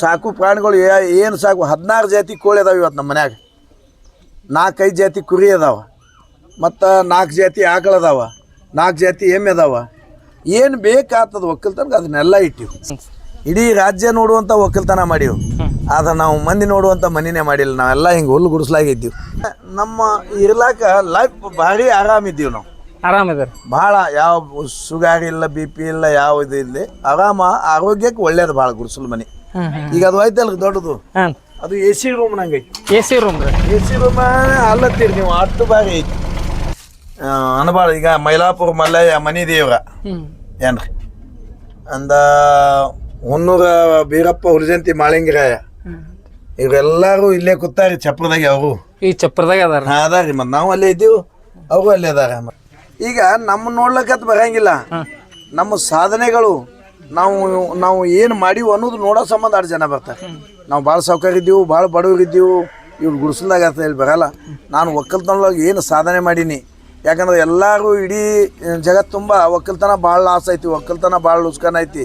ಸಾಕು ಪ್ರಾಣಿಗಳು ಏನು ಸಾಕು 16 ಜಾತಿ ಕೋಳಿ ಅದಾವೆ ಇವತ್ತು ನಮ್ಮ ಮನ್ಯಾಗ. 4-5 ಜಾತಿ ಕುರಿ ಅದಾವ, ಮತ್ತು 4 ಜಾತಿ ಆಕಳು ಅದಾವ, 4 ಜಾತಿ ಎಮ್ಮೆ ಅದಾವ. ಏನು ಬೇಕಾಗ್ತದ ಒಕ್ಕಲ್ತನಕ್ಕೆ ಅದನ್ನೆಲ್ಲ ಇಟ್ಟಿವಿ. ಇಡೀ ರಾಜ್ಯ ನೋಡುವಂಥ ಒಕ್ಕಲ್ತನ ಮಾಡೀವಿ. ಆದ್ರೆ ನಾವು ಮಂದಿ ನೋಡುವಂಥ ಮನಿನೇ ಮಾಡಿಲ್ಲ. ನಾವೆಲ್ಲ ಹಿಂಗೆ ಹುಲ್ಲು ಗುಡಿಸ್ಲಾಗಿದ್ದೀವಿ. ನಮ್ಮ ಇರ್ಲಾಕ ಲೈಫ್ ಭಾರಿ ಆರಾಮಿದ್ದೀವಿ. ನಾವು ಆರಾಮಿದೆ ಭಾಳ. ಯಾವ ಶುಗರ್ ಇಲ್ಲ, BP ಇಲ್ಲ, ಯಾವ ಇದು ಇಲ್ಲ. ಆರಾಮ, ಆರೋಗ್ಯಕ್ಕೆ ಒಳ್ಳೇದು ಭಾಳ ಗುಡಿಸಲು ಮನೆ. ಈಗ ಅದು ಐತಲ್ಲ ದೊಡ್ಡದು, ಅದು AC ರೂಮ್ ನಂಗೆ ಐತಿ. AC ರೂಮ್ ಅಲ್ಲತ್ತೀರಿ ನೀವು, ಅಷ್ಟು ಬಾರಿ ಐತಿ ಅನ್ಬಾಳ. ಈಗ ಮೈಲಾಪುರ ಮಲ್ಲಯ್ಯ ಮನಿ ದೇವ್ರ ಏನ್ರಿ, ಅಂದ ಹೊನ್ನೂರ ಬೀರಪ್ಪ ಹುಲಿಜಂತಿ ಮಾಳಿಂಗರಾಯ ಇವರೆಲ್ಲರೂ ಇಲ್ಲೇ ಕೂತಾರಿ ಚಪ್ರದಾಗ. ಅವರು ಈ ಚಪ್ರದಾಗ ಅದಾರಿ, ಮತ್ತು ನಾವು ಅಲ್ಲೇ ಇದ್ದೀವಿ, ಅವರು ಅಲ್ಲೇ ಅದಾರ. ಈಗ ನಮ್ಮ ನೋಡ್ಲಕ್ಕತ್ ಬರಂಗಿಲ್ಲ. ನಮ್ಮ ಸಾಧನೆಗಳು ನಾವು ಏನು ಮಾಡೀವಿ ಅನ್ನೋದು ನೋಡೋ ಸಂಬಂಧ 2 ಜನ ಬರ್ತಾರೆ. ನಾವು ಭಾಳ ಸೌಕರ್ಯ ಇದ್ದೀವಿ, ಭಾಳ ಬಡವರಿದ್ದೀವಿ, ಇವ್ರು ಗುಡಿಸ್ಲಾಗ ಅಂತ ಹೇಳಿ ಬರಲ್ಲ. ನಾನು ಒಕ್ಕಲ್ತನೊಳಗೆ ಏನು ಸಾಧನೆ ಮಾಡೀನಿ, ಯಾಕಂದ್ರೆ ಎಲ್ಲರೂ ಇಡೀ ಜಗತ್ತು ತುಂಬ ಒಕ್ಕಲ್ತನ ಭಾಳ ಲಾಸ್ ಐತಿ, ಒಕ್ಕಲ್ತನ ಭಾಳ ಲುಸ್ಕನ್ ಐತಿ,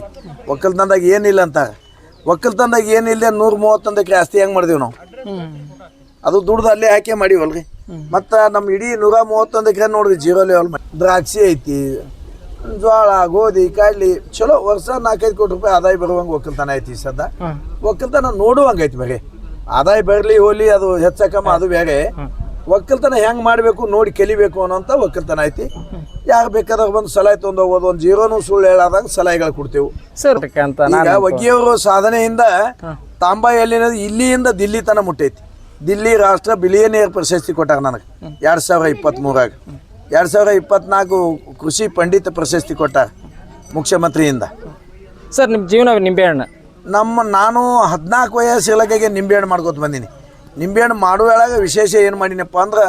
ಒಕ್ಕಲ್ತನದಾಗ ಏನಿಲ್ಲ ಅಂತಾರೆ. ಒಕ್ಕಲ್ತನದಾಗ ಏನಿಲ್ಲ 131 ಎಕರೆ ಆಸ್ತಿ ಹೆಂಗೆ ಮಾಡಿದೀವಿ ನಾವು? ಅದು ದುಡ್ದು ಅಲ್ಲೇ ಹಾಕಿ ಮಾಡೀವಲ್ರಿ. ಮತ್ತು ನಮ್ಮ ಇಡೀ 131 ಎಕರೆ ನೋಡ್ರಿ ಜೀರೋ ಲೆವೆಲ್ ಮಾಡಿ. ದ್ರಾಕ್ಷಿ ಐತಿ, ಜೋಳ, ಗೋಧಿ, ಕಡ್ಲಿ, ಚಲೋ ವರ್ಷ 4-5 ಕೋಟಿ ರೂಪಾಯಿ ಆದಾಯ ಬರುವಂಗೆ ಒಕ್ಕಲ್ತನ ಐತಿ. ಸದ್ದ ಒಕ್ಕಲ್ತನ ನೋಡುವಂಗೆ ಐತಿ. ಬರೀ ಆದಾಯ ಬರಲಿ ಹೋಲಿ ಅದು ಹೆಚ್ಚಕಮ್ಮ ಅದು ಬೇರೆ. ಒಕ್ಕಲ್ತನ ಹೆಂಗೆ ಮಾಡಬೇಕು ನೋಡಿ ಕಲಿಬೇಕು ಅನ್ನೋಂಥ ಒಕ್ಕಲ್ತನ ಐತಿ. ಯಾರು ಬೇಕಾದಾಗ ಬಂದು ಸಲಹೆ ತೊಗೊಂಡು ಹೋಗೋದು, ಒಂದು ಜೀರೋನು ಸುಳ್ಳು ಹೇಳಾದಾಗ ಸಲಹೆಗಳು ಕೊಡ್ತೇವೆ ಸರ್. ಈಗ ಒಗ್ಗಿಯವರು ಸಾಧನೆಯಿಂದ ತಾಂಬಾ ಎಲ್ಲಿನದು ಇಲ್ಲಿಂದ ದಿಲ್ಲಿ ತನಕ ಮುಟ್ಟೈತಿ. ದಿಲ್ಲಿ ರಾಷ್ಟ್ರ ಬಿಲಿಯನಿಯರ್ ಪ್ರಶಸ್ತಿ ಕೊಟ್ಟಾರ ನನಗೆ 2023. 2024 ಕೃಷಿ ಪಂಡಿತ ಪ್ರಶಸ್ತಿ ಕೊಟ್ಟಾರ ಮುಖ್ಯಮಂತ್ರಿಯಿಂದ. ಸರ್ ನಿಮ್ಮ ಜೀವನ ನಿಂಬೆಹಣ್ಣು. ನಾನು 14 ವಯಸ್ಸಿಗೆ ನಿಂಬೆಹಣ್ಣು ಮಾಡ್ಕೊತ ಬಂದೀನಿ. ನಿಂಬೆಹಣ್ಣು ಮಾಡುವಾಗ ವಿಶೇಷ ಏನು ಮಾಡೀನಪ್ಪ ಅಂದ್ರೆ,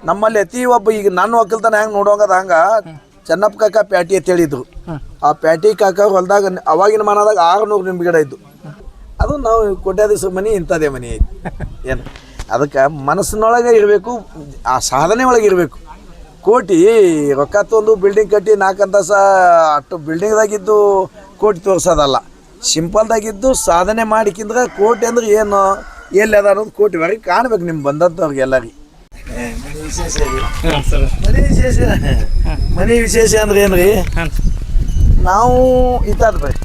ನಮ್ಮಲ್ಲಿ ಅತಿ ಒಬ್ಬ ಈಗ ನನ್ನ ಒಕ್ಕಲ್ತನ ಹೆಂಗೆ ನೋಡುವಂಗದ ಹಂಗೆ ಚೆನ್ನಪ್ಪ ಕಾಕ ಪ್ಯಾಟಿ ಅಂತ ಹೇಳಿದ್ರು. ಆ ಪ್ಯಾಟಿ ಕಾಕ ಹೊಲದಾಗ ಅವಾಗಿನ ಮನದಾಗ 600 ನಿಂಬೆ ಗಿಡ ಇದ್ದು. ಅದು ನಾವು ಕೋಟ್ಯಾಧೀಶ ಮನೆ ಇಂಥದೇ ಮನೆ ಐತಿ. ಏನು ಅದಕ್ಕೆ ಮನಸ್ಸಿನೊಳಗೆ ಇರಬೇಕು, ಆ ಸಾಧನೆ ಒಳಗೆ ಇರಬೇಕು. ಕೋಟಿ ರೊಕ್ಕ ತೊಂದು ಬಿಲ್ಡಿಂಗ್ ಕಟ್ಟಿ 4 ಅಂತಸ್ತ ಅಷ್ಟು ಬಿಲ್ಡಿಂಗ್ದಾಗಿದ್ದು ಕೋಟಿ ತೋರಿಸೋದಲ್ಲ. ಸಿಂಪಲ್ದಾಗಿದ್ದು ಸಾಧನೆ ಮಾಡಿಕಿಂದ್ರೆ ಕೋಟಿ ಅಂದ್ರೆ ಏನು ಎಲ್ಲಿ ಅದ ಅನ್ನೋದು ಕೋಟಿವರೆಗೆ ಕಾಣ್ಬೇಕು ನಿಮ್ಗೆ ಬಂದಂಥವ್ರಿಗೆ ಎಲ್ಲರಿಗೆ. ಮನೆ ವಿಶೇಷ ಅಂದ್ರೆ ಏನ್ರಿ, ನಾವು ಇತ್ತದ ಬರೀ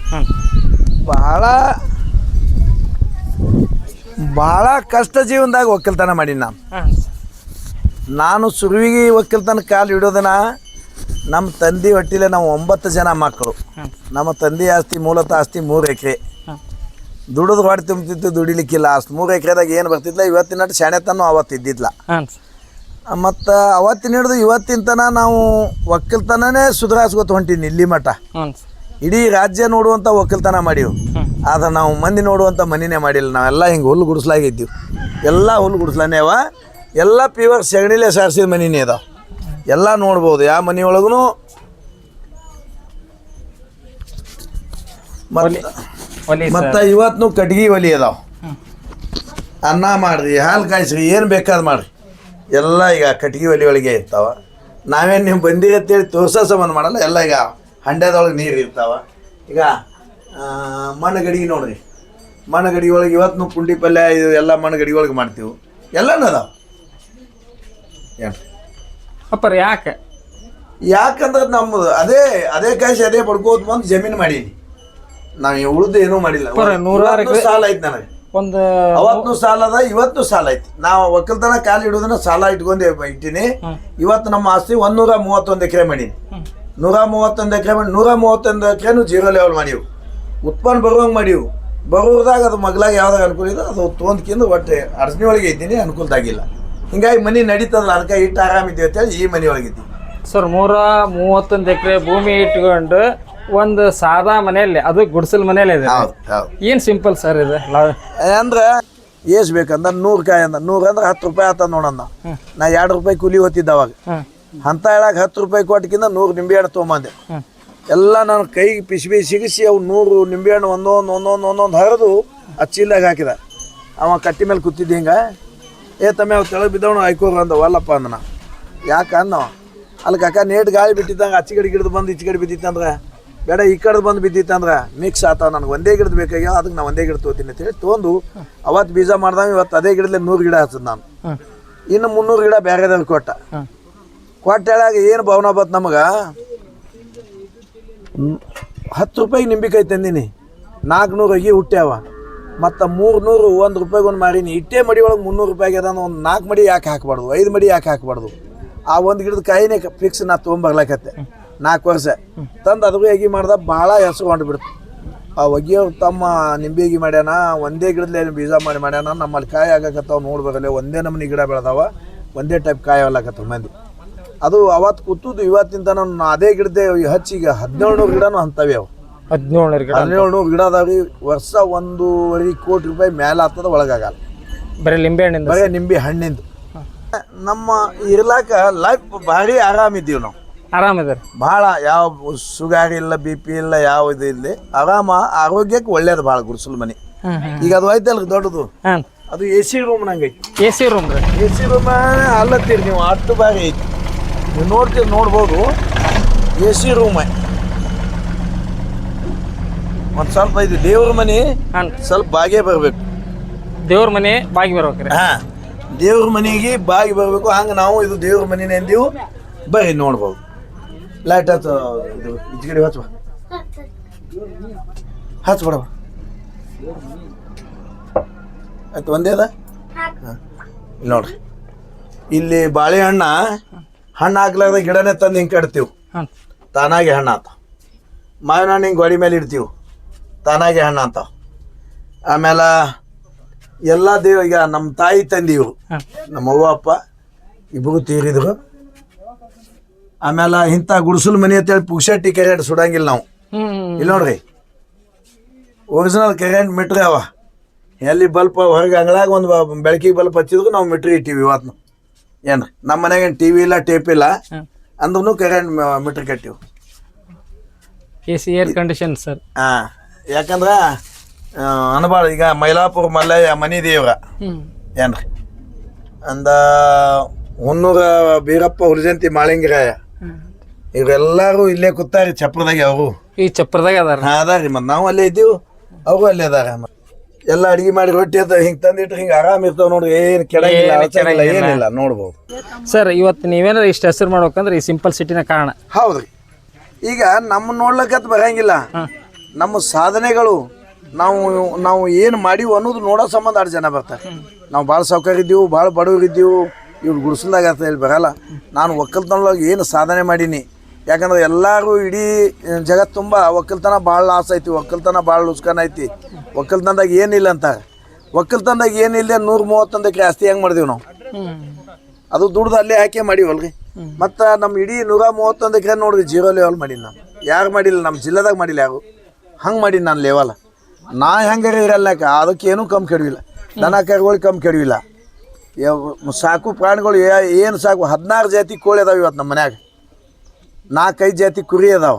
ಭಾಳ ಕಷ್ಟ ಜೀವನದಾಗ ಒಕ್ಕಲ್ತನ ಮಾಡೀನಿ. ನಾನು ಸುರುವಿಗೆ ಒಕ್ಕಲ್ತನ ಕಾಲು ಇಡೋದನ್ನ ನಮ್ಮ ತಂದೆ ಹೊಟ್ಟಿಲೆ ನಾವು 9 ಜನ ಮಕ್ಕಳು. ನಮ್ಮ ತಂದೆ ಆಸ್ತಿ ಮೂಲತಃ ಆಸ್ತಿ 3 ಎಕರೆ. ದುಡಿದು ಹೊಟ್ಟೆ ತುಂಬ್ತಿತ್ತು, ದುಡಿಲಿಕ್ಕಿಲ್ಲ. ಅಷ್ಟು 3 ಎಕರೆದಾಗ ಏನು ಬರ್ತಿದ್ಲ, ಇವತ್ತಿನ ಶಾಣೆತನೂ ಅವತ್ತಿದ್ದಿದ್ಲ. ಮತ್ತು ಅವತ್ತಿನ ಹಿಡಿದು ಇವತ್ತಿನ ತನಕ ನಾವು ಒಕ್ಕಲ್ತನೇ ಸುಧಾರಿಸ್ಕೊತ ಹೊಂಟೀನಿ ಇಲ್ಲಿ ಮಠ. ಇಡೀ ರಾಜ್ಯ ನೋಡುವಂಥ ಒಕ್ಕಲ್ತನ ಮಾಡೀವಿ. ಆದ್ರೆ ನಾವು ಮಂದಿ ನೋಡುವಂಥ ಮನಿನೇ ಮಾಡಿಲ್ಲ. ನಾವೆಲ್ಲ ಹಿಂಗೆ ಹುಲ್ಲು ಗುಡಿಸ್ಲಾಗಿದ್ದೀವಿ. ಎಲ್ಲ ಹುಲ್ಲು ಗುಡಿಸ್ಲಾನೇ ಅವ. ಎಲ್ಲ ಪ್ಯೂರ್ ಸೆಗಣಿಲೇ ಸಾರಿಸಿದ ಮನಿನೇ ಅದಾವ. ಎಲ್ಲ ನೋಡ್ಬೋದು ಯಾವ ಮನೆಯೊಳಗೂ. ಮತ್ತು ಇವತ್ತು ಕಟ್ಗೆ ಒಲಿ ಅದಾವ. ಅನ್ನ ಮಾಡಿರಿ, ಹಾಲು ಕಾಯಿಸ್ರಿ, ಏನು ಬೇಕಾದ್ ಮಾಡಿರಿ, ಎಲ್ಲ ಈಗ ಕಟ್ಗೆ ಒಲಿ ಒಳಗೆ ಇರ್ತಾವ. ನಾವೇನು ನೀವು ಬಂದಿರಿ ಅಂತೇಳಿ ತೋರ್ಸೋ ಸಂಬಂಧ ಮಾಡಲ್ಲ. ಎಲ್ಲ ಈಗ ಹಂಡ್ಯದೊಳಗೆ ನೀರು ಇರ್ತಾವ. ಈಗ ಮಣ್ಣು ಗಡಿಗೆ ನೋಡ್ರಿ, ಮಣ್ಣು ಗಡಿಗೆ ಒಳಗೆ ಇವತ್ತು ಪುಂಡಿ ಪಲ್ಯ ಇದು ಎಲ್ಲ ಮಣ್ಣು ಗಡಿಗೆ ಒಳಗೆ ಮಾಡ್ತೀವಿ. ಎಲ್ಲನೂ ಅದಾವ. ಏನು ಅಪ್ಪರ ಯಾಕಂದ್ರೆ ನಮ್ಮದು ಅದೇ ಕಾಯಿಸಿ ಅದೇ ಪಡ್ಕೋತ ಬಂದು ಜಮೀನು ಮಾಡೀನಿ. ನಾವು ಉಳಿದು ಏನೂ ಮಾಡಿಲ್ಲ. 100 ಸಾಲ ಐತಿ ನನಗೆ. ಅವತ್ತು ಸಾಲ ಅದ, ಇವತ್ತು ಸಾಲ ಐತಿ. ನಾವು ಒಕ್ಕಲ್ತನ ಕಾಲು ಇಡೋದನ್ನ ಸಾಲ ಇಟ್ಟೀನಿ. ಇವತ್ತು ನಮ್ಮ ಆಸ್ತಿ 131 ಎಕರೆ ಮಾಡೀನಿ. 131 ಎಕರೆ ಮಾಡಿ 131 ಎಕರೆನೂ ಜೀರೋ ಲೆವೆಲ್ ಮಾಡೀವಿ. ಉತ್ಪನ್ನ ಬರುವಂಗೆ ಮಾಡೀವಿ. ಬರೋದಾಗ ಅದು ಮಗ್ಲಾಗ ಯಾವ್ದಾಗ ಅನುಕೂಲ ಇದೆ ಅದು ತೊಗೊಂಡ್ಕಿಂದು ಒಟ್ಟೆ ಅಡಚಣೆ ಒಳಗೆ ಇದ್ದೀನಿ, ಅನುಕೂಲದಾಗಿಲ್ಲ. ಹಿಂಗಾಗಿ ಮನೆ ನಡೀತದಲ್ಲ, ಅದಕ್ಕೆ ಇಟ್ಟು ಆರಾಮಿದ್ದೀವಿ ಅಂತೇಳಿ ಈ ಮನೆ ಒಳಗಿದ್ದೀವಿ. ಸರ್ 131 ಎಕರೆ ಭೂಮಿ ಇಟ್ಕೊಂಡು ಒಂದು ಸಾದಾ ಮನೆಯಲ್ಲಿ, ಅದು ಗುಡಿಸಲ್ ಮನೇಲಿ ಇದೆ. ಏನು ಸಿಂಪಲ್ ಸರ್ ಇದು ಅಂದ್ರೆ ಎಷ್ಟು ಬೇಕಂದ್ರೆ 100 ಕಾಯಿ ಅಂದ 100 ಅಂದ್ರೆ 10 ರೂಪಾಯಿ ಆತ ನೋಡೋಣ. ನಾ 2 ರೂಪಾಯಿ ಕೂಲಿ ಹೊತ್ತಿದ್ದ ಅವಾಗ. ಅಂತ ಹೇಳಾಗ 10 ರೂಪಾಯಿ ಕೊಟ್ಟಕ್ಕಿಂತ 100 ನಿಂಬೆಹಣ್ಣು ತೊಗೊಂಬಂದೆ. ಎಲ್ಲ ನಾನು ಕೈಗೆ ಪಿಸ್ಬಿ ಸಿಗಿಸಿ ಅವು 100 ನಿಂಬೆಹಣ್ಣು ಒಂದೊಂದು ಹರಿದು ಆ ಚೀಲಾಗ ಹಾಕಿದ. ಅವ ಕಟ್ಟಿ ಮೇಲೆ ಕೂತಿದ್ದೆ ಹಿಂಗೆ. ತಮ್ಮ ಅವು ತೆಳಗೆ ಬಿದ್ದವನು ಆಯ್ಕೋರು ಅಂದ. ವಲ್ಲಪ್ಪ ಅಂದ. ನಾ ಯಾಕೆ ಅಂದವ ಅಲ್ಲಿ ಕಾಕ ನೇಟ್ ಗಾಳಿ ಬಿಟ್ಟಿದ್ದಂಗೆ ಅಚ್ಚಿ ಕಡೆ ಗಿಡದು ಬಂದು ಈಚೆ ಕಡೆ ಬಿದ್ದಿತ್ತಂದ್ರೆ ಬೇಡ ಈ ಕಡೆ ಬಂದು ಬಿದ್ದಿತ್ತಂದ್ರೆ ಮಿಕ್ಸ್ ಆತಾವ, ನನಗೆ ಒಂದೇ ಗಿಡದ ಬೇಕಾಗ್ಯಾವ, ಅದಕ್ಕೆ ನಾನು ಒಂದೇ ಗಿಡ ತೊಗೋತೀನಿ ಅಂತೇಳಿ ತೊಗೊಂಡು ಅವತ್ತು ಬೀಜ ಮಾಡ್ದಾಗ ಇವತ್ತು ಅದೇ ಗಿಡದಲ್ಲಿ 100 ಗಿಡ ಹಚ್ಚದ್ ನಾನು. ಇನ್ನು 300 ಗಿಡ ಬೇರೆದವ್ರಿಗೆ ಕೊಟ್ಟ ಹೇಳಾಗ ಏನು ಭಾವನಾ ಬತ್ತು ನಮಗೆ. 10 ರೂಪಾಯಿಗೆ ನಿಂಬಿಕಾಯಿ ತಂದೀನಿ, 400 ಅಗಿ ಹುಟ್ಟ್ಯಾವ, ಮತ್ತು 300 1 ರೂಪಾಯಿಗೊಂದು ಮಾರೀನಿ. ಇಟ್ಟೇ ಮಡಿ ಒಳಗೆ 300 ರೂಪಾಯಿಗೆ ಅದ. ಒಂದು 4 ಮಡಿ ಯಾಕೆ ಹಾಕ್ಬಾರ್ದು, 5 ಮಡಿ ಯಾಕೆ ಹಾಕ್ಬಾರ್ದು? ಆ ಒಂದು ಗಿಡದ ಕಾಯಿನೇ ಫಿಕ್ಸ್ ನಾ ತೊಗೊಂಬರ್ಲಾಕತ್ತೆ 4 ವರ್ಷ ತಂದು ಅದ್ರೂ ಅಗಿ ಮಾಡ್ದ ಭಾಳ ಹೆಸರು ಹೊಂಟ್ಬಿಡ್ತು. ಆ ಒಗಿಯವ್ರು ತಮ್ಮ ನಿಂಬೆ ಅಗಿ ಮಾಡ್ಯಾನ, ಒಂದೇ ಗಿಡದಲ್ಲಿ ಬೀಜ ಮಾಡ್ಯಾನ. ನಮ್ಮಲ್ಲಿ ಕಾಯಿ ಆಗಕತ್ತಾವ ನೋಡ್ಬೇಕಲ್ಲ, ಒಂದೇ ನಮೂನಿ ಗಿಡ ಬೆಳೆದಾವ, ಒಂದೇ ಟೈಪ್ ಕಾಯಿ ಆಗ್ಲಾಕತ್ತವ ಮಂದಿ. ಅದು ಅವತ್ತು ಕೂತದ್ದು ಇವತ್ತಿಂತ ನಾನು ಅದೇ ಗಿಡದೇ ಹಚ್ಚಿಗ 1700 ಗಿಡನೂ ಅಂತವೆ. ಅವು 1700 ಗಿಡ ಅದಾವ್ರಿ. ವರ್ಷ 1.5 ಕೋಟಿ ರೂಪಾಯಿ ಮೇಲೆ ಆಗ್ತದ, ಒಳಗಾಗಲ್ಲ. ಬರೀ ಲಿಂಬೆ ಹಣ್ಣಿಂದ, ಬರೀ ನಿಂಬೆ ಹಣ್ಣಿಂದು. ನಮ್ಮ ಇರ್ಲಾಕ ಲೈಫ್ ಭಾರಿ ಆರಾಮಿದ್ದೀವಿ ನಾವು. ಆರಾಮಿದಾರೆ ಭಾಳ, ಯಾವ ಶುಗರ್ ಇಲ್ಲ, BP ಇಲ್ಲ, ಯಾವ ಇದು ಇಲ್ಲಿ ಆರಾಮ. ಆರೋಗ್ಯಕ್ಕೆ ಒಳ್ಳೇದು ಭಾಳ ಗುಡಿಸಲು ಮನೆ. ಈಗ ಅದು ಐತಲ್ರಿ ದೊಡ್ಡದು, ಅದು AC ರೂಮ್ ನಂಗೆ ಐತಿ. AC ರೂಮ್ ರೀ, AC ರೂಮ್ ಅಲ್ಲತ್ತೀರಿ ನೀವು, ಅಷ್ಟು ಬಾರಿ ಐತಿ. ನೀವು ನೋಡ್ಬೋದು AC ರೂಮ್. ಒಂದು ಸ್ವಲ್ಪ ಇದು ದೇವ್ರ ಮನೆ, ಸ್ವಲ್ಪ ಬಾಗೆ ಬರಬೇಕು. ದೇವ್ರ ಮನೆ ಬಾಗಿ ಬರ್ಬೇಕ್ರಿ. ಹಾಂ, ದೇವ್ರ ಮನೆಗೆ ಬಾಗಿ ಬರಬೇಕು. ಹಂಗೆ ನಾವು ಇದು ದೇವ್ರ ಮನೆನೇ ಅಂದೀವು. ಬರ್ರಿ ನೋಡ್ಬೋದು. ಲೈಟ್ ಹಚ್ಚ, ಇದು ಇಜ್ಗಡಿ ಹಚ್ಚುವ, ಹಚ್ಬೇಡವ ಆಯ್ತು. ಒಂದೇ ಅದ. ಹಾಂ, ಇಲ್ಲಿ ನೋಡ್ರಿ, ಇಲ್ಲಿ ಬಾಳೆಹಣ್ಣ ಹಣ್ಣು ಹಾಕ್ಲಾರ್ದ ಗಿಡನೇ ತಂದು ಹಿಂಗೆ ಕಟ್ತೀವಿ, ತಾನಾಗೆ ಹಣ್ಣು ಆತಾವ. ಮಾವಿನ ಹಣ್ಣು ಹಿಂಗೆ ಗೋಡಿ ಮೇಲೆ ಇಡ್ತೀವಿ, ತಾನಾಗೆ ಹಣ್ಣು ಅಂತಾವ. ಆಮೇಲೆ ಎಲ್ಲ ಈಗ ನಮ್ಮ ತಾಯಿ ತಂದಿವ್ರು, ನಮ್ಮ ಅವ್ವ ಅಪ್ಪ ಇಬ್ಬರು ತೀರಿದ್ರು. ಆಮೇಲೆ ಇಂಥ ಗುಡಿಸಲು ಮನೆ ಅಂತೇಳಿ ಪುಕ್ಷಟ್ಟಿ ಕರೆಂಟ್ ಸುಡಂಗಿಲ್ಲ ನಾವು. ಇಲ್ಲಿ ನೋಡ್ರಿ, ಒರಿಜಿನಲ್ ಕರೆಂಟ್ ಮೀಟ್ರಿ ಅವ. ಎಲ್ಲಿ ಬಲ್ಪ್ ಹೊರಗೆ ಅಂಗಳಾಗ ಒಂದು ಬೆಳಕಿಗೆ ಬಲ್ಪ್ ಹಚ್ಚಿದ್ರು ನಾವು ಮೀಟ್ರಿ ಇಟ್ಟಿವಿ. ಇವತ್ತು ಏನು ನಮ್ಮ ಮನೆಗೆ TV ಇಲ್ಲ, ಟೇಪ್ ಇಲ್ಲ ಅಂದ್ರೂ ಕರೆಂಟ್ ಮೀಟ್ರ್ ಕಟ್ಟಿವಿ. AC air condition sir. ಹಾಂ, ಯಾಕಂದ್ರೆ ಅನ್ಬಾಳ. ಈಗ ಮೈಲಾಪುರ ಮಲ್ಲಯ್ಯ ಮನಿ ದೇವ್ರ ಏನ್ರಿ, ಅಂದ ಹುನ್ನೂರ ಬೀರಪ್ಪ ಹುಲಿಜಂತಿ ಮಾಳಿಂಗರಾಯ ಇವರೆಲ್ಲರೂ ಇಲ್ಲೇ ಕೂತಾರಿ ಚಪ್ರದಾಗ. ಅವರು ಈ ಚಪ್ರದಾಗ ಅದಾರ. ಹಾಂ ಅದಾರಿ. ಮತ್ತು ನಾವು ಅಲ್ಲೇ ಇದ್ದೀವಿ, ಅವರು ಅಲ್ಲೇ ಅದಾರ. ಎಲ್ಲ ಅಡಿಗೆ ಮಾಡಿ ರೊಟ್ಟಿ ಅದ ಹಿಂಗೆ ತಂದಿಟ್ರೆ ಹಿಂಗೆ ಆರಾಮ ಇರ್ತಾವ ನೋಡ್ರಿ. ಏನು ಕೆಡಂಗಿಲ್ಲ, ಏನಿಲ್ಲ. ನೋಡ್ಬೋದು ಸರ್. ಇವತ್ತು ನೀವೇನಾರ ಇಷ್ಟು ಹೆಸರು ಮಾಡ್ಬೇಕಂದ್ರೆ ಈ ಸಿಂಪಲ್ ಸಿಟಿನ ಕಾರಣ. ಹೌದ್ರಿ. ಈಗ ನಮ್ಮ ನೋಡ್ಲಿಕ್ಕತ್ ಬರಂಗಿಲ್ಲ. ನಮ್ಮ ಸಾಧನೆಗಳು ನಾವು ಏನು ಮಾಡೀವಿ ಅನ್ನೋದು ನೋಡೋ ಸಂಬಂಧ 2 ಜನ ಬರ್ತಾರೆ. ನಾವು ಭಾಳ ಸೌಕರ್ಯ ಇದ್ದೀವಿ, ಭಾಳ ಬಡವ್ರು ಇದ್ದೀವಿ, ಇವ್ರು ಗುಡಿಸಲ್ದಾಗ ಅಂತ ಹೇಳಿ ಬರಲ್ಲ. ನಾನು ಒಕ್ಕಲ್ತನದೊಳಗೆ ಏನು ಸಾಧನೆ ಮಾಡೀನಿ. ಯಾಕಂದ್ರೆ ಎಲ್ಲರೂ ಇಡೀ ಜಗತ್ತು ತುಂಬ ಒಕ್ಕಲ್ತನ ಭಾಳ ಲಾಸ್ ಐತಿ, ಒಕ್ಕಲ್ತನ ಭಾಳ ಲುಸ್ಕನ ಐತಿ, ಒಕ್ಕಲ್ತನದಾಗ ಏನಿಲ್ಲ ಅಂತಾರೆ. ಒಕ್ಕಲ್ತನದಾಗ ಏನಿಲ್ಲ 131 ಎಕರೆ ಆಸ್ತಿ ಹೆಂಗೆ ಮಾಡಿದೀವಿ ನಾವು? ಅದು ದುಡ್ದು ಅಲ್ಲೇ ಹಾಕಿ ಮಾಡೀವಲ್ರಿ. ಮತ್ತು ನಮ್ಮ ಇಡೀ 131 ಎಕರೆ ನೋಡ್ರಿ 0 ಲೆವೆಲ್ ಮಾಡೀನಿ ನಾನು. ಯಾರು ಮಾಡಿಲ್ಲ, ನಮ್ಮ ಜಿಲ್ಲೆದಾಗ ಮಾಡಿಲ್ಲ ಯಾರು. ಹಂಗೆ ಮಾಡೀನಿ ನಾನು ಲೆವೆಲ್. ನಾ ಹೆಂಗಾರ ಇರಲ್ಲ, ಅದಕ್ಕೇನು ಕಮ್ಮಿ ಕೆಡವಿಲ್ಲ. ದನ ಕರುಗಳಿಗೆ ಕಮ್ಮಿ ಕೆಡವಿಲ್ಲ. ಸಾಕು ಪ್ರಾಣಿಗಳು ಏನು ಸಾಕು. 16 ಜಾತಿ ಕೋಳಿ ಅದಾವೆ ಇವತ್ತು ನಮ್ಮ ಮನ್ಯಾಗ. 4-5 ಜಾತಿ ಕುರಿ ಅದಾವ,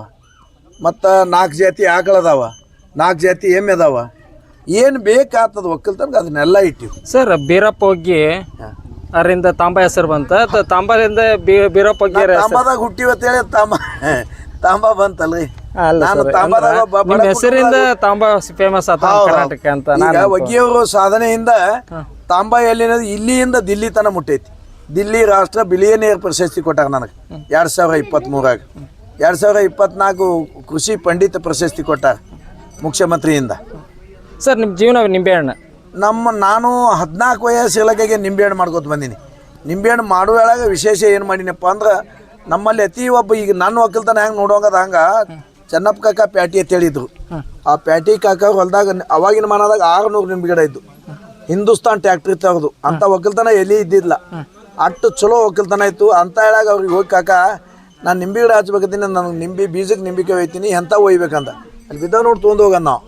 ಮತ್ತು 4 ಜಾತಿ ಆಕಳ ಅದಾವ, 4 ಜಾತಿ ಎಮ್ಮೆ ಅದಾವ. ಏನು ಬೇಕಾಗ್ತದ ಒಕ್ಕಲ್ತನಕ ಅದನ್ನೆಲ್ಲ ಇಟ್ಟಿವಿ ಸರ್. ಬೀರಪ್ಪ ಹೋಗಿ ಅದರಿಂದ ತಾಂಬ ಹೆಸರು ಬಂತ. ತಾಂಬದಿಂದ ಬೀರಪ್ಪ ಹೋಗಿ ತಾಂಬಾದಾಗ ಹುಟ್ಟಿವತ್ತೇಳಿ ತಾಂಬ ಬಂತಲ್ರಿ. ನಿಮ್ಮ ಹೆಸರಿಂದ ತಾಂಬ ಫೇಮಸ್ ಆತ ಕರ್ನಾಟಕ ಅಂತ. ಈಗ ಒಗ್ಗಿಯವರು ಸಾಧನೆಯಿಂದ ತಾಂಬ ಎಲ್ಲಿನದು ಇಲ್ಲಿಯಿಂದ ದಿಲ್ಲಿ ತನಕ ಮುಟ್ಟೈತಿ. ದಿಲ್ಲಿ ರಾಷ್ಟ್ರ ಬಿಲಿಯನಿಯರ್ ಪ್ರಶಸ್ತಿ ಕೊಟ್ಟಾರ ನನಗೆ 2023. 2024 ಕೃಷಿ ಪಂಡಿತ ಪ್ರಶಸ್ತಿ ಕೊಟ್ಟಾರ ಮುಖ್ಯಮಂತ್ರಿಯಿಂದ. ಸರ್, ನಿಮ್ಮ ಜೀವನ ನಿಂಬೆಹಣ್ಣು. ನಾನು 14 ವಯಸ್ಸು ಇಲಾಖೆಗೆ ನಿಂಬೆಹಣ್ಣು ಮಾಡ್ಕೊತ ಬಂದೀನಿ. ನಿಂಬೆಹಣ್ಣು ಮಾಡುವಾಗ ವಿಶೇಷ ಏನು ಮಾಡೀನಪ್ಪ ಅಂದ್ರೆ, ನಮ್ಮಲ್ಲಿ ಅತಿ ಒಬ್ಬ ಈಗ ನನ್ನ ಒಕ್ಕಲ್ತನ ಹೆಂಗೆ ನೋಡುವಂಗದ ಹಂಗೆ ಚೆನ್ನಪ್ಪ ಕಾಕ ಪ್ಯಾಟಿ ಅಂತ ಹೇಳಿದ್ರು. ಆ ಪ್ಯಾಟಿ ಕಾಕ ಹೊಲದಾಗ ಅವಾಗಿನ ಮನದಾಗ 600 ನಿಂಬೆ ಗಿಡ ಇದ್ದು. ಹಿಂದೂಸ್ತಾನ್ ಟ್ಯಾಕ್ಟ್ರಿ ತೆಗೆದು ಅಂಥ ಒಕ್ಕಲ್ತನ ಎಲ್ಲಿ ಇದ್ದಿದ್ದಿಲ್ಲ. ಅಷ್ಟು ಚಲೋ ಒಕ್ಕಲ್ತನ ಇತ್ತು. ಅಂತ ಹೇಳಾಗ ಅವ್ರಿಗೆ ಹೋಗಿ ಕಾಕ ನಾನು ನಿಂಬೆ ಗಿಡ ಹಚ್ಬೇಕತ್ತೀನಿ, ನನಗೆ ನಿಂಬೆ ಬೀಜಕ್ಕೆ ನಿಂಬಿಕೆ ಒಯ್ತೀನಿ, ಎಂಥ ಒಯ್ಬೇಕಂತ. ಅಲ್ಲಿ ಬಿದ್ದಾವ ನೋಡಿ ತೊಗೊಂಡು ಹೋಗಣ ನಾವು.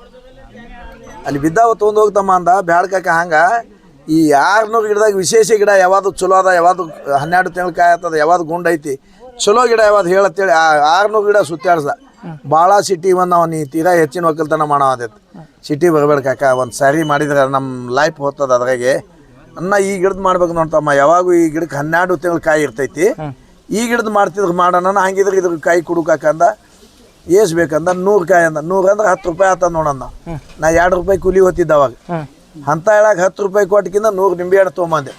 ಅಲ್ಲಿ ಬಿದ್ದಾವ ತೊಗೊಂಡು ಹೋಗ್ತಮ್ಮ ಅಂದ. ಬ್ಯಾಡ ಕಾಕ ಹಂಗೆ ಈ 600 ಗಿಡದಾಗ ವಿಶೇಷ ಗಿಡ ಯಾವುದು ಚಲೋ ಅದ, ಯಾವುದು 12 ತಿಂಗಳು ಕಾಯಿ ಆಗ್ತದ, ಯಾವುದು ಗುಂಡು ಐತಿ, ಚಲೋ ಗಿಡ ಯಾವ್ದು ಹೇಳತ್ತೇಳಿ 600 ಗಿಡ ಸುತ್ತಾಡ್ಸ. ಭಾಳ ಸಿಟಿ ಬಂದು ನಾವು ನೀ ತೀರಾ ಹೆಚ್ಚಿನ ಒಕ್ಕಲ್ತನ ಮಾಡೋದೈತೆ. ಸಿಟಿ ಬರಬೇಡ ಕಾಕ, ಒಂದು ಸಾರಿ ಮಾಡಿದ್ರೆ ನಮ್ಮ ಲೈಫ್ ಹೋಗ್ತದೆ ಅದ್ರಾಗೆ. ಈ ಗಿಡದ ಮಾಡ್ಬೇಕು ನೋಡ್ತಮ್ಮ. ಯಾವಾಗೂ ಈ ಗಿಡಕ್ಕೆ 12 ತಿಂಗಳು ಕಾಯಿ ಇರ್ತೈತಿ. ಈ ಗಿಡದ ಮಾಡ್ತಿದ್ರು ಮಾಡೋಣ, ಹಂಗಿದ್ರೆ ಇದ್ರ ಕಾಯಿ ಕುಡುಕಾಕ ಅಂದ. ಎಷ್ಟು ಬೇಕಂದ್ರೆ 100 ಕಾಯಿ ಅಂದ 100 ಅಂದ್ರೆ 10 ರೂಪಾಯಿ ಆತ ನೋಡಂದ ನಾ 2 ರೂಪಾಯಿ ಕೂಲಿ ಹೋತಿದ್ದ ಅವಾಗ ಅಂತ ಹೇಳಾಗ 10 ರೂಪಾಯಿ ಕೊಟ್ಟಕಿಂತ 100 ನಿಂಬೆಹಣ್ಣು ತೊಗೊಂಬಂದೆ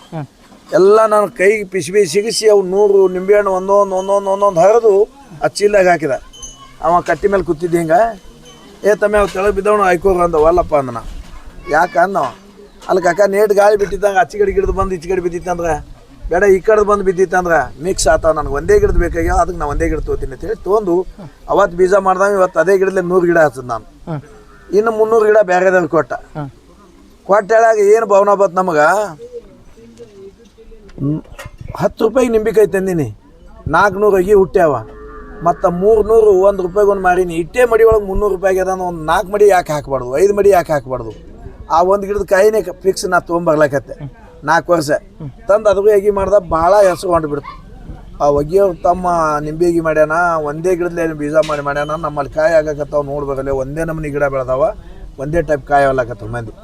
ಎಲ್ಲ ನಾನು ಕೈಗೆ ಪಿಸಿಬಿ ಸಿಗಿಸಿ ಅವು 100 ನಿಂಬೆಹಣ್ಣು ಒಂದೊಂದು ಹರಿದು ಆ ಚೀಲಾಗ ಹಾಕಿದ ಅವ ಕಟ್ಟಿ ಮೇಲೆ ಕೂತಿದ್ದ ಹಿಂಗೆ ತಮ್ಮ ಅವು ತೆಳಗೆ ಬಿದ್ದವನು ಆಯ್ಕೋರು ಅಂದ ವಲ್ಲಪ್ಪ ಅಂದ ನಾ ಯಾಕೆ ಅಂದವ ಅಲ್ಲಿ ಕಾಕ ನೇಟ್ ಗಾಳಿ ಬಿಟ್ಟಿದ್ದಂಗೆ ಆಚೆ ಕಡೆ ಗಿಡದು ಬಂದು ಈಚೆ ಕಡೆ ಬಿದ್ದಿತ್ತಂದ್ರೆ ಬೇಡ ಈ ಕಡೆ ಬಂದು ಬಿದ್ದಿತ್ತಂದ್ರೆ ಮಿಕ್ಸ್ ಆತಾವ ನನಗೆ ಒಂದೇ ಗಿಡದ ಬೇಕಾಗ್ಯಾವ ಅದಕ್ಕೆ ನಾ ಒಂದೇ ಗಿಡ ತೊಗೋತೀನಿ ಅಂತೇಳಿ ತೊಗೊಂಡು ಅವತ್ತು ಬೀಜ ಮಾಡ್ದಾಗ ಇವತ್ತು ಅದೇ ಗಿಡದಲ್ಲಿ 100 ಗಿಡ ಹಚ್ಚದ ನಾನು ಇನ್ನು 300 ಗಿಡ ಬೇರೆದವ್ರು ಕೊಟ್ಟ ಹೇಳಾಗ ಏನು ಭಾವನಾ ಬತ್ತು ನಮಗೆ 10 ರೂಪಾಯಿಗೆ ನಿಂಬೆಕಾಯಿ ತಂದೀನಿ 400 ಅಗಿ ಹುಟ್ಟ್ಯಾವ ಮತ್ತು 300 1 ರೂಪಾಯಿಗೊಂದು ಮಾರೀನಿ ಇಟ್ಟೇ ಮಡಿ ಒಳಗೆ 300 ರೂಪಾಯಿಗೆ ಅದ ಒಂದು 4 ಮಡಿ ಯಾಕೆ ಹಾಕ್ಬಾರ್ದು 5 ಮಡಿ ಯಾಕೆ ಹಾಕ್ಬಾರ್ದು ಆ ಒಂದು ಗಿಡದ ಕಾಯಿನೇ ಫಿಕ್ಸ್ ನಾ ತೊಗೊಂಬರ್ಲಾಕತ್ತೆ 4 ವರ್ಷ ತಂದು ಅದಕ್ಕೂ ಅಗಿ ಮಾಡ್ದ ಭಾಳ ಹೆಸರು ಹೊಂಟ್ಬಿಡ್ತು ಆ ಒಗಿಯವ್ರು ತಮ್ಮ ನಿಂಬೆ ಅಗಿ ಮಾಡ್ಯಾನ ಒಂದೇ ಗಿಡದಲ್ಲಿ ಬೀಜ ಮಾಡ್ಯಾನ ನಮ್ಮಲ್ಲಿ ಕಾಯಿ ಆಗಕತ್ತಾವ ನೋಡ್ಬೇಕಲ್ಲ ಒಂದೇ ನಮೂನಿ ಗಿಡ ಬೆಳೆದಾವ ಒಂದೇ ಟೈಪ್ ಕಾಯಿ ಆಗ್ಲಾಕತ್ತವ ಮಂದಿ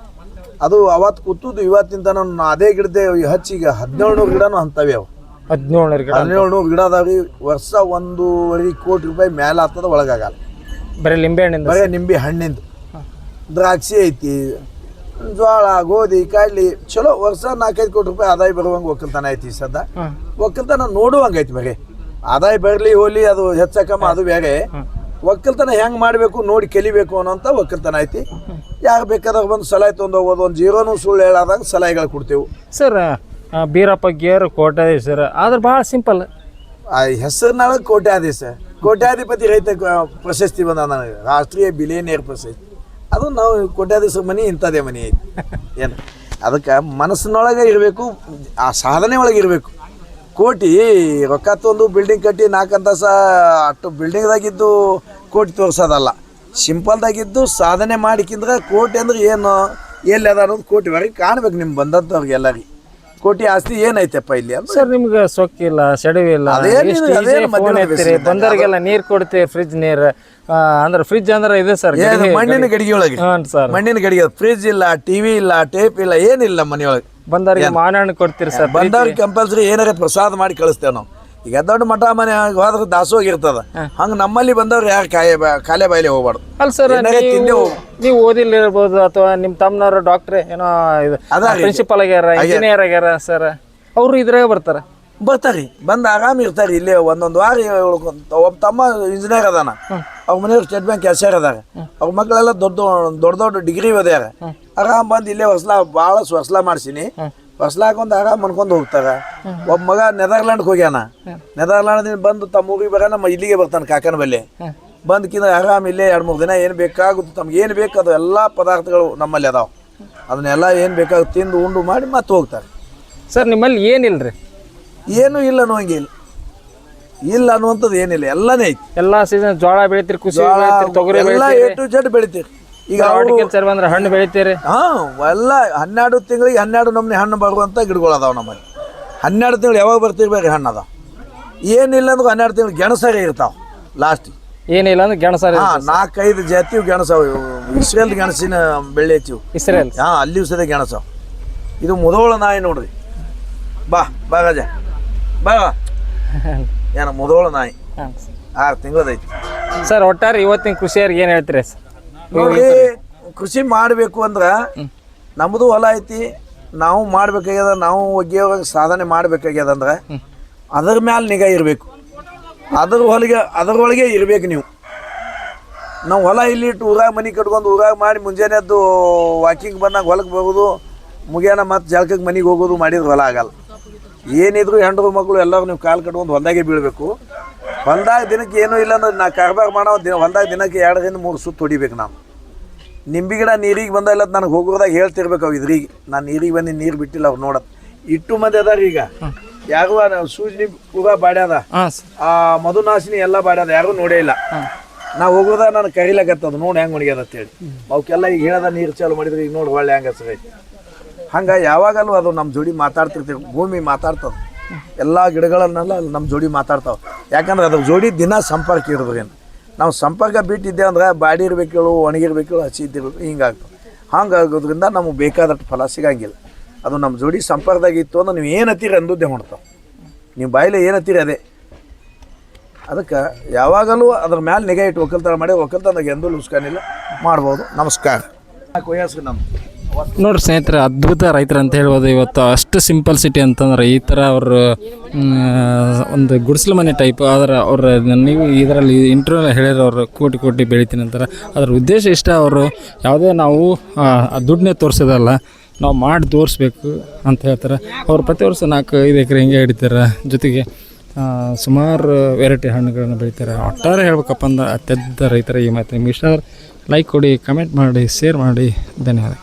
ಅದು ಅವತ್ತು ಕೂತದ್ದು ಇವತ್ತಿಂತ ನಾನು ಅದೇ ಗಿಡದೇ ಹಚ್ಚಿಗ 1700 ಗಿಡನೂ ಅಂತವೆ ಅವು 1700 ಗಿಡ ಅದಾವ್ರಿ ವರ್ಷ 1.5 ಕೋಟಿ ರೂಪಾಯಿ ಮೇಲೆ ಆಗ್ತದ ಒಳಗಾಗಲ್ಲ ಬರೀ ನಿಂಬೆ ಹಣ್ಣಿಂದು ದ್ರಾಕ್ಷಿ ಐತಿ ಜೋಳ ಗೋಧಿ ಕಡ್ಲಿ ಚಲೋ ವರ್ಷ 4-5 ಕೋಟಿ ರೂಪಾಯಿ ಆದಾಯ ಬರುವಂಗೆ ಒಕ್ಕಲ್ತನ ಐತಿ ಸದ್ದ ಒಕ್ಕಲ್ತನ ನೋಡುವಂಗೆ ಐತಿ ಬರೀ ಆದಾಯ ಬರಲಿ ಹೋಲಿ ಅದು ಹೆಚ್ಚಕಮ್ಮ ಅದು ಬೇರೆ ಒಕ್ಕಲ್ತನ ಹೆಂಗೆ ಮಾಡಬೇಕು ನೋಡಿ ಕಲಿಬೇಕು ಅನ್ನೋಂಥ ಒಕ್ಕಲ್ತನ ಐತಿ ಯಾರು ಬೇಕಾದಾಗ ಬಂದು ಸಲಹೆ ತೊಗೊಂಡು ಹೋಗೋದು ಒಂದು ಜೀರೋನು ಸುಳ್ಳು ಹೇಳಾದಾಗ ಸಲಹೆಗಳು ಕೊಡ್ತೇವೆ ಸರ್ ಬೀರಪ್ಪ ಗೇರ್ ಕೋಟ್ಯಾಧೀಶರ ಆದ್ರೆ ಭಾಳ ಸಿಂಪಲ್ ಆ ಹೆಸರಿನಾಗ ಕೋಟ್ಯಾಧಿಪತಿ ರೈತ ಪ್ರಶಸ್ತಿ ಬಂದ ನನಗೆ ರಾಷ್ಟ್ರೀಯ ಬಿಲಿಯನಿಯರ್ ಪ್ರಶಸ್ತಿ ಅದು ನಾವು ಕೋಟ್ಯಾಧೀಶರ ಮನೆ ಇಂಥದೇ ಮನೆ ಐತಿ ಏನು ಅದಕ್ಕೆ ಮನಸ್ಸಿನೊಳಗೆ ಇರಬೇಕು ಆ ಸಾಧನೆ ಒಳಗೆ ಇರಬೇಕು ಕೋಟಿ ರೊಕ್ಕ ತೊಂದು ಬಿಲ್ಡಿಂಗ್ ಕಟ್ಟಿ 4 ಅಂತಸ್ತ ಅಷ್ಟು ಬಿಲ್ಡಿಂಗ್ದಾಗಿದ್ದು ಕೋಟಿ ತೋರಿಸೋದಲ್ಲ ಸಿಂಪಲ್ದಾಗಿದ್ದು ಸಾಧನೆ ಮಾಡಿಕಿಂದ್ರೆ ಕೋಟಿ ಅಂದ್ರೆ ಏನು ಎಲ್ಲಿ ಅದ ಅನ್ನೋದು ಕೋಟಿವರೆಗೆ ಕಾಣ್ಬೇಕು ನಿಮ್ಗೆ ಬಂದಂಥವ್ರಿಗೆ ಎಲ್ಲರಿಗೆ ಕೋಟಿ ಆಸ್ತಿ ಏನೈತೆಪ್ಪ ಇಲ್ಲಿ ಅಂತ ಸರ್ ನಿಮ್ಗೆ ಸೊಕ್ಕಿಲ್ಲ ಸೆಡವಿಲ್ಲ ಬಂದವರಿಗೆಲ್ಲ ನೀರು ಕೊಡ್ತೀವಿ ಫ್ರಿಜ್ ನೀರು ಅಂದ್ರೆ ಫ್ರಿಜ್ ಅಂದ್ರೆ ಇದೆ ಸರ್ ಮಣ್ಣಿನ ಗಡಿಗೆ ಒಳಗೆ ಮಣ್ಣಿನ ಗಡಿಗೆ ಫ್ರಿಜ್ ಇಲ್ಲ ಟಿವಿ ಇಲ್ಲ ಟೇಪ್ ಇಲ್ಲ ಏನಿಲ್ಲ ಮನೆಯೊಳಗೆ ಬಂದವರಿಗೆ ಮಾನಹಣ್ಣು ಕೊಡ್ತೀರಿ ಸರ್ ಬಂದವ್ರಿಗೆ ಕಂಪಲ್ಸರಿ ಏನಾರ ಪ್ರಸಾದ ಮಾಡಿ ಕಳಿಸ್ತೇವೆ ನಾವು ಈಗ ದೊಡ್ಡ ಮಠ ಮನೆ ಹೋದ್ರೆ ದಾಸೋಗಿರ್ತದ ಹಂಗೆ ನಮ್ಮಲ್ಲಿ ಬಂದವ್ರು ಯಾರು ಕಾಲೇ ಬಾಯಿಲೆ ಹೋಗ್ಬಾರ್ದು ಅಲ್ಲ ಸರ್ ನೀವು ಓದಿಲ್ಲ ಇರ್ಬೋದು ಅಥವಾ ನಿಮ್ಮ ತಮ್ಮನವ್ರು ಡಾಕ್ಟ್ರೇ ಏನೋ ಇದು ಪ್ರಿನ್ಸಿಪಲ್ ಆಗ್ಯಾರ ಇಂಜಿನಿಯರ್ ಆಗ್ಯಾರ ಸರ್ ಅವರು ಇದ್ರಾಗ ಬರ್ತಾರೆ ಬಂದು ಆರಾಮ್ ಇರ್ತಾರೆ ಇಲ್ಲೇ ಒಂದೊಂದು ವಾರ ಒಬ್ಬ ತಮ್ಮ ಇಂಜಿನಿಯರ್ ಅದಾನ ಅವ್ರ ಮನೆಯವ್ರು ಸ್ಟೇಟ್ ಬ್ಯಾಂಕ್ ಕ್ಯಾಶಿಯರ್ ಅದಾರ ಅವ್ರ ಮಕ್ಕಳೆಲ್ಲ ದೊಡ್ಡ ಡಿಗ್ರಿ ಓದ್ಯಾರ ಆರಾಮ್ ಬಂದು ಇಲ್ಲೇ ಭಾಳ ಹೊಸ್ಲಾ ಮಾಡ್ಸೀನಿ ಹೊಸ್ಲ ಹಾಕೊಂಡು ಆರಾಮ್ ಅನ್ಕೊಂಡು ಹೋಗ್ತಾರೆ ಒಬ್ಬ ಮಗ ನೆದರ್ಲ್ಯಾಂಡ್ಗೆ ಹೋಗ್ಯಾನ ನೆದರ್ಲ್ಯಾಂಡ್ದಿಂದ ಬಂದು ತಮ್ಮ ಊರಿಗೆ ಬರ ನಮ್ಮ ಇಲ್ಲಿಗೆ ಬರ್ತಾನೆ ಕಾಕನ ಬಲ್ಲಿ ಬಂದ್ಕಿಂತ ಆರಾಮ್ ಇಲ್ಲೇ 2-3 ದಿನ ಏನು ಬೇಕಾಗುತ್ತೆ ತಮ್ಗೆ ಏನು ಬೇಕು ಅದು ಎಲ್ಲ ಪದಾರ್ಥಗಳು ನಮ್ಮಲ್ಲಿ ಅದಾವೆ ಅದನ್ನೆಲ್ಲ ಏನು ಬೇಕಾಗುತ್ತೆ ತಿಂದು ಉಂಡು ಮಾಡಿ ಮತ್ತೆ ಹೋಗ್ತಾರೆ ಸರ್ ನಿಮ್ಮಲ್ಲಿ ಏನಿಲ್ಲ ಏನೂ ಇಲ್ಲ ಅನ್ನೋಂಗಿಲ್ಲ ಇಲ್ಲ ಅನ್ನುವಂಥದ್ದು ಏನಿಲ್ಲ ಎಲ್ಲನೇ ಐತಿ ಎಲ್ಲ ಸೀಸನ್ ಜೋಳ ಬೆಳಿತೀರಿ ಕುಸಿ ತೊಗರಿ ಎಲ್ಲ A to Z ಬೆಳಿತೀರಿ ಈಗ ಬಂದ್ರೆ ಹಣ್ಣು ಬೆಳಿತೀರಿ ಎಲ್ಲ 12 ತಿಂಗಳಿಗೆ 12 ನಮೂನಿ ಹಣ್ಣು ಬರುವಂಥ ಗಿಡಗಳು ಅದಾವೆ ನಮ್ಮಲ್ಲಿ 12 ತಿಂಗಳು ಯಾವಾಗ ಬರ್ತಿರ್ಬೇಕು ಹಣ್ಣು ಅದಾವೆ ಏನಿಲ್ಲ ಅಂದ್ರೆ 12 ತಿಂಗಳು ಗೆಣಸರೇ ಇರ್ತಾವೆ ಲಾಸ್ಟ್ ಏನಿಲ್ಲ ಅಂದ್ರೆ ಗೆಣಸಾರ 4-5 ಜಾತಿವು ಗೆಣಸವು ಇಸ್ರೇಲ್ ಗೆಣಸಿನ ಬೆಳೆ ಐತಿವು ಇಸ್ರೇಲ್ ಅಲ್ಲಿ ಸದ ಗೆಣಸವು ಇದು ಮುದೋಳ ನಾಯಿ ನೋಡ್ರಿ ಬಾ ರಾಜ ಬಾ ಏನ ಮುದೋಳ ನಾಯಿ 6 ತಿಂಗಳದೈತಿ ಸರ್ ಒಟ್ಟಾರೆ ಇವತ್ತಿನ ಕೃಷಿಯರಿಗೆ ಏನು ಹೇಳ್ತೀರಿ ಸರ್ ನೋಡ್ರಿ ಕೃಷಿ ಮಾಡಬೇಕು ಅಂದ್ರೆ ನಮ್ಮದು ಹೊಲ ಐತಿ ನಾವು ಮಾಡ್ಬೇಕಾಗ್ಯದ ನಾವು ಒಗ್ಗಿಯವಾಗ ಸಾಧನೆ ಮಾಡ್ಬೇಕಾಗ್ಯದ ಅಂದ್ರೆ ಅದ್ರ ಮ್ಯಾಲೆ ನಿಗಾ ಇರಬೇಕು ಅದರೊಳಗೆ ಇರಬೇಕು ನೀವು ನಾವು ಹೊಲ ಇಲ್ಲಿಟ್ಟು ಊರಾಗ ಮನೆ ಕಟ್ಕೊಂಡು ಊರಾಗ ಮಾಡಿ ಮುಂಜಾನೆದ್ದು ವಾಕಿಂಗ್ ಬಂದಾಗ ಹೊಲಕ್ಕೆ ಬರೋದು ಮುಗಿಯೋಣ ಮತ್ತು ಜಳಕಕ್ಕೆ ಮನೆಗೆ ಹೋಗೋದು ಮಾಡಿದ್ರೆ ಹೊಲ ಆಗಲ್ಲ ಏನಿದ್ರು ಹೆಂಡ್ರು ಮಕ್ಕಳು ಎಲ್ಲರೂ ನೀವು ಕಾಲು ಕಟ್ಕೊಂಡು ಹೊಲದಾಗೆ ಬೀಳಬೇಕು ಹೊಲ್ದಾಗ ದಿನಕ್ಕೆ ಏನೂ ಇಲ್ಲ ಅಂದ್ರೆ ನಾ ಕಾರ್ಬಾರ್ ಮಾಡೋ ಹೊಲ್ದಾಗ ದಿನಕ್ಕೆ 2-3 ಸುತ್ತು ಹೊಡಿಬೇಕು ನಾವು ನಿಂಬೆ ಗಿಡ ನೀರಿಗೆ ಬಂದಿಲ್ಲ ನನಗೆ ಹೋಗೋದಾಗ ಹೇಳ್ತಿರ್ಬೇಕು ಅವು ಇದ್ರಿಗೆ ನಾನು ನೀರಿಗೆ ಬಂದು ನೀರು ಬಿಟ್ಟಿಲ್ಲ ಅವ್ರು ನೋಡೋದು ಇಟ್ಟು ಮಂದಿ ಅದಾರ ಈಗ ಯಾರು ಸೂಜಿ ಪೂರ ಬಾಡ್ಯಾದ ಆ ಮಧುನಾಶಿನಿ ಎಲ್ಲ ಬಾಡ್ಯಾದ ಯಾರು ನೋಡೇ ಇಲ್ಲ ನಾವು ಹೋಗೋದಾಗ ನಾನು ಕರಿಲಾಗತ್ತದ ನೋಡಿ ಹೆಂಗೆ ಮುಣಿಗ್ಯದ ಅಂತೇಳಿ ಅವಕ್ಕೆಲ್ಲ ಈಗ ಹೇಳದ ನೀರು ಚಾಲು ಮಾಡಿದ್ರೆ ಈಗ ನೋಡಿ ಒಳ್ಳೆ ಹೆಂಗೆ ಹಸ್ರೈತಿ ಹಂಗೆ ಯಾವಾಗಲೂ ಅದು ನಮ್ಮ ಜೋಡಿ ಮಾತಾಡ್ತಿರ್ತೀವಿ ಭೂಮಿ ಮಾತಾಡ್ತದೆ ಎಲ್ಲ ಗಿಡಗಳನ್ನೆಲ್ಲ ನಮ್ಮ ಜೋಡಿ ಮಾತಾಡ್ತಾವೆ ಯಾಕಂದ್ರೆ ಅದ್ರ ಜೋಡಿ ದಿನ ಸಂಪರ್ಕ ಇರೋದ್ರೇನು ನಾವು ಸಂಪರ್ಕ ಬಿಟ್ಟಿದ್ದೆ ಅಂದ್ರೆ ಬಾಡಿ ಇರಬೇಕೇಳು ಒಣಗಿರ್ಬೇಕೇಳು ಹಸಿ ಇದ್ದಿರ್ಬೇಕು ಹಿಂಗಾಗ್ತದೆ ಹಂಗಾಗೋದ್ರಿಂದ ನಮಗೆ ಬೇಕಾದಷ್ಟು ಫಲ ಸಿಗಂಗಿಲ್ಲ ಅದು ನಮ್ಮ ಜೋಡಿ ಸಂಪರ್ಕದಾಗ ಇತ್ತು ಅಂದ್ರೆ ನೀವು ಏನು ಹತ್ತೀರಿ ಅಂದದ್ದೇ ಮಾಡ್ತಾವೆ ನೀವು ಬಾಯಿಲೆ ಏನು ಹತ್ತೀರಿ ಅದೇ ಅದಕ್ಕೆ ಯಾವಾಗಲೂ ಅದ್ರ ಮ್ಯಾಲೆ ನಿಗಾ ಇಟ್ಟು ಒಕ್ಕಲ್ತನ ಮಾಡಿ ಒಕ್ಕಲ್ತನದಾಗ ಎಂದೂ ಲುಸ್ಕಾನಿಲ್ಲ ಮಾಡ್ಬೋದು. ನಮಸ್ಕಾರ. ವಯಸ್ಸು ನಮ್ಮ ನೋಡ್ರಿ ಸ್ನೇಹಿತರೆ, ಅದ್ಭುತ ರೈತರು ಅಂತ ಹೇಳ್ಬೋದು. ಇವತ್ತು ಅಷ್ಟು ಸಿಂಪಲ್ ಸಿಟಿ ಅಂತಂದ್ರೆ ಈ ಥರ ಅವರು ಒಂದು ಗುಡಿಸಲು ಮನೆ ಟೈಪ್. ಆದರೆ ಅವ್ರು ನೀವು ಇದರಲ್ಲಿ ಇಂಟರ್ವ್ಯೂನಲ್ಲಿ ಹೇಳಿರೋ ಅವರು ಕೋಟಿ ಕೋಟಿ ಬೆಳಿತೀನಿ ಅಂತಾರೆ. ಅದ್ರ ಉದ್ದೇಶ ಇಷ್ಟ. ಅವರು ಯಾವುದೇ ನಾವು ದುಡ್ಡನ್ನೇ ತೋರಿಸೋದಲ್ಲ, ನಾವು ಮಾಡಿ ತೋರಿಸ್ಬೇಕು ಅಂತ ಹೇಳ್ತಾರೆ. ಅವ್ರು ಪ್ರತಿ ವರ್ಷ 4-5 ಎಕರೆ ಹಿಂಗೆ ಹಿಡಿತಾರೆ. ಜೊತೆಗೆ ಸುಮಾರು ವೆರೈಟಿ ಹಣ್ಣುಗಳನ್ನು ಬೆಳಿತಾರೆ. ಒಟ್ಟಾರೆ ಹೇಳ್ಬೇಕಪ್ಪ ಅಂದ್ರೆ ಅತ್ಯದ್ಭುತ ರೈತರ ಈ ಮಾತು ನಿಮ್ಗೆ ಇಷ್ಟ ಆದರೆ ಲೈಕ್ ಕೊಡಿ, ಕಮೆಂಟ್ ಮಾಡಿ, ಶೇರ್ ಮಾಡಿ. ಧನ್ಯವಾದ.